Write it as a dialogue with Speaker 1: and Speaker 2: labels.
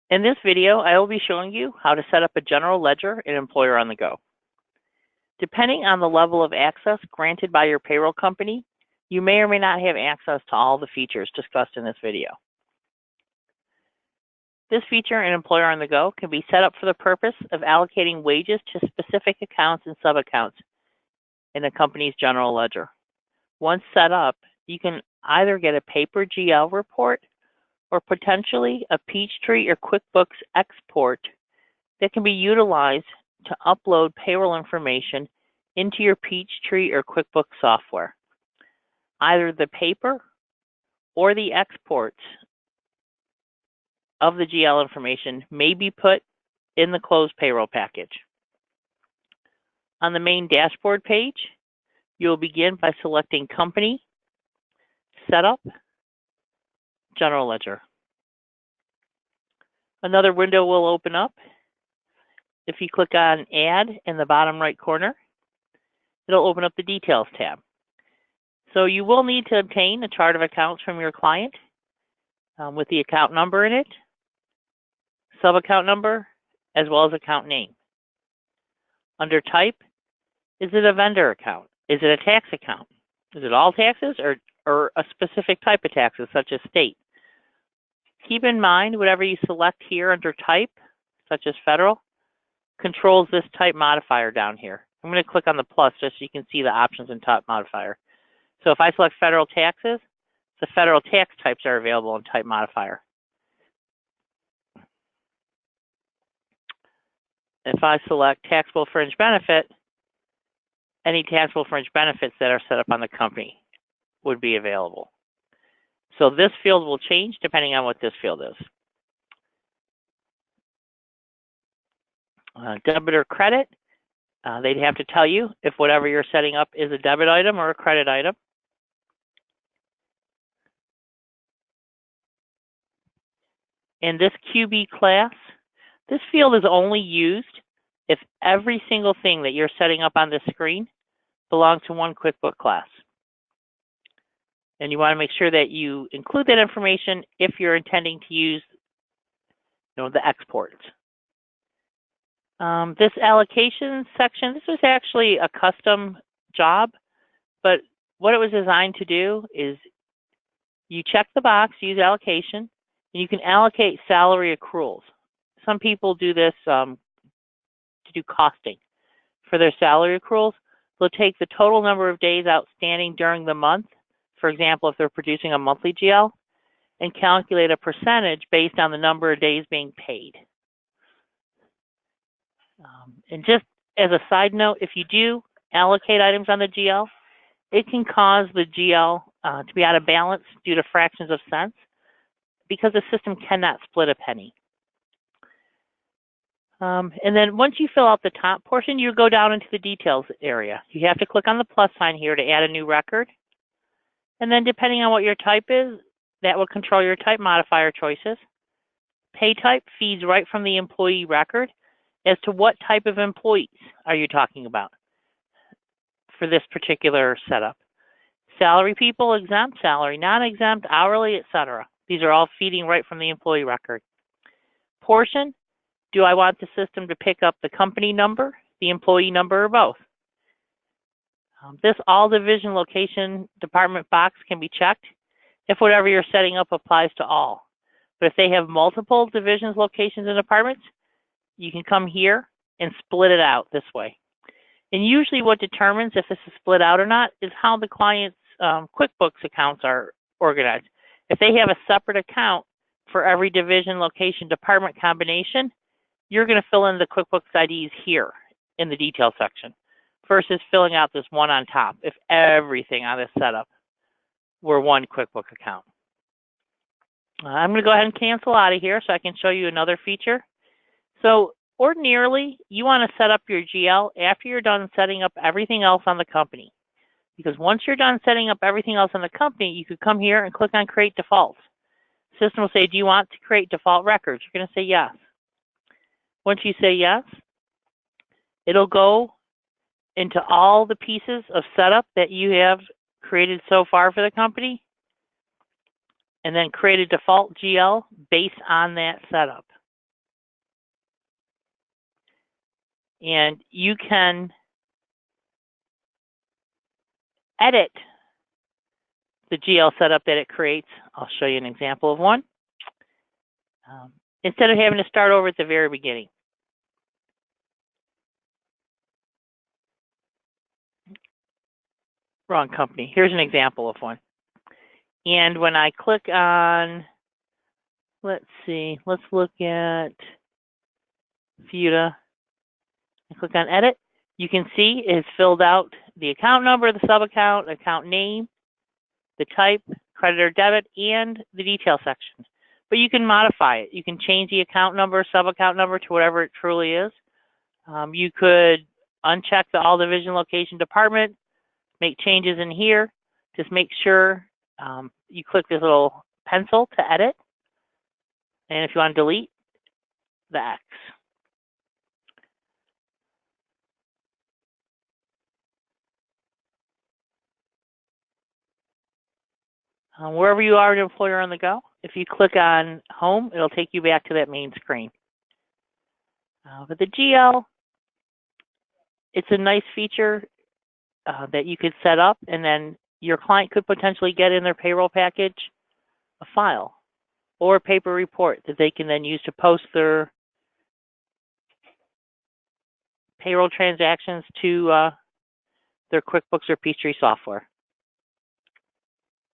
Speaker 1: In this video, I will be showing you how to set up a general ledger in Employer on the Go. Depending on the level of access granted by your payroll company, you may or may not have access to all the features discussed in this video. This feature in Employer on the Go can be set up for the purpose of allocating wages to specific accounts and sub-accounts in a company's general ledger. Once set up, you can either get a paper GL report or potentially a Peachtree or QuickBooks export that can be utilized to upload payroll information into your Peachtree or QuickBooks software. Either the paper or the exports of the GL information may be put in the closed payroll package. On the main dashboard page, you'll begin by selecting Company, Setup, General Ledger. Another window will open up. If you click on Add in the bottom right corner, it'll open up the Details tab. So you will need to obtain a chart of accounts from your client with the account number in it, sub-account number, as well as account name. Under Type, is it a vendor account? Is it a tax account? Is it all taxes or a specific type of taxes, such as state? Keep in mind, whatever you select here under Type, such as federal, controls this type modifier down here. I'm going to click on the plus just so you can see the options in type modifier. So if I select federal taxes, the federal tax types are available in type modifier. If I select taxable fringe benefit, any taxable fringe benefits that are set up on the company would be available. So this field will change depending on what this field is. Debit or credit, they'd have to tell you if whatever you're setting up is a debit item or a credit item. In this QB class, this field is only used if every single thing that you're setting up on this screen belongs to one QuickBooks class. And you want to make sure that you include that information if you're intending to use the exports. This allocation section, this was actually a custom job, but what it was designed to do is you check the box, use allocation, and you can allocate salary accruals. Some people do this to do costing for their salary accruals. They'll take the total number of days outstanding during the month, for example, if they're producing a monthly GL, and calculate a percentage based on the number of days being paid. And just as a side note, if you do allocate items on the GL, it can cause the GL to be out of balance due to fractions of cents because the system cannot split a penny. And then once you fill out the top portion, you go down into the details area. You have to click on the plus sign here to add a new record. And then depending on what your type is, that will control your type modifier choices. Pay type feeds right from the employee record as to what type of employees are you talking about for this particular setup. Salary people, exempt, salary non-exempt, hourly, etc. These are all feeding right from the employee record. Portion, do I want the system to pick up the company number, the employee number, or both? This all division location department box can be checked if whatever you're setting up applies to all. But if they have multiple divisions, locations, and departments, you can come here and split it out this way. And usually what determines if this is split out or not is how the client's QuickBooks accounts are organized. If they have a separate account for every division, location, department combination, you're going to fill in the QuickBooks IDs here in the detail section versus filling out this one on top if everything on this setup were one QuickBooks account. I'm going to go ahead and cancel out of here so I can show you another feature. So ordinarily, you want to set up your GL after you're done setting up everything else on the company. Because once you're done setting up everything else on the company, you could come here and click on Create Defaults. The system will say, do you want to create default records? You're going to say yes. Once you say yes, it'll go into all the pieces of setup that you have created so far for the company, and then create a default GL based on that setup. And you can edit the GL setup that it creates. I'll show you an example of one. Instead of having to start over at the very beginning. Wrong company. Here's an example of one. And when I click on, let's see, let's look at Futa. I click on edit. You can see it's filled out the account number, the sub-account, account name, the type, credit or debit, and the detail section. But you can modify it. You can change the account number, sub-account number to whatever it truly is. You could uncheck the all division location department, make changes in here. Just make sure you click this little pencil to edit. And if you want to delete, the X. Wherever you are an employer on the go, if you click on home, it'll take you back to that main screen. But the GL, it's a nice feature that you could set up, and then your client could potentially get in their payroll package a file or a paper report that they can then use to post their payroll transactions to their QuickBooks or Peachtree software.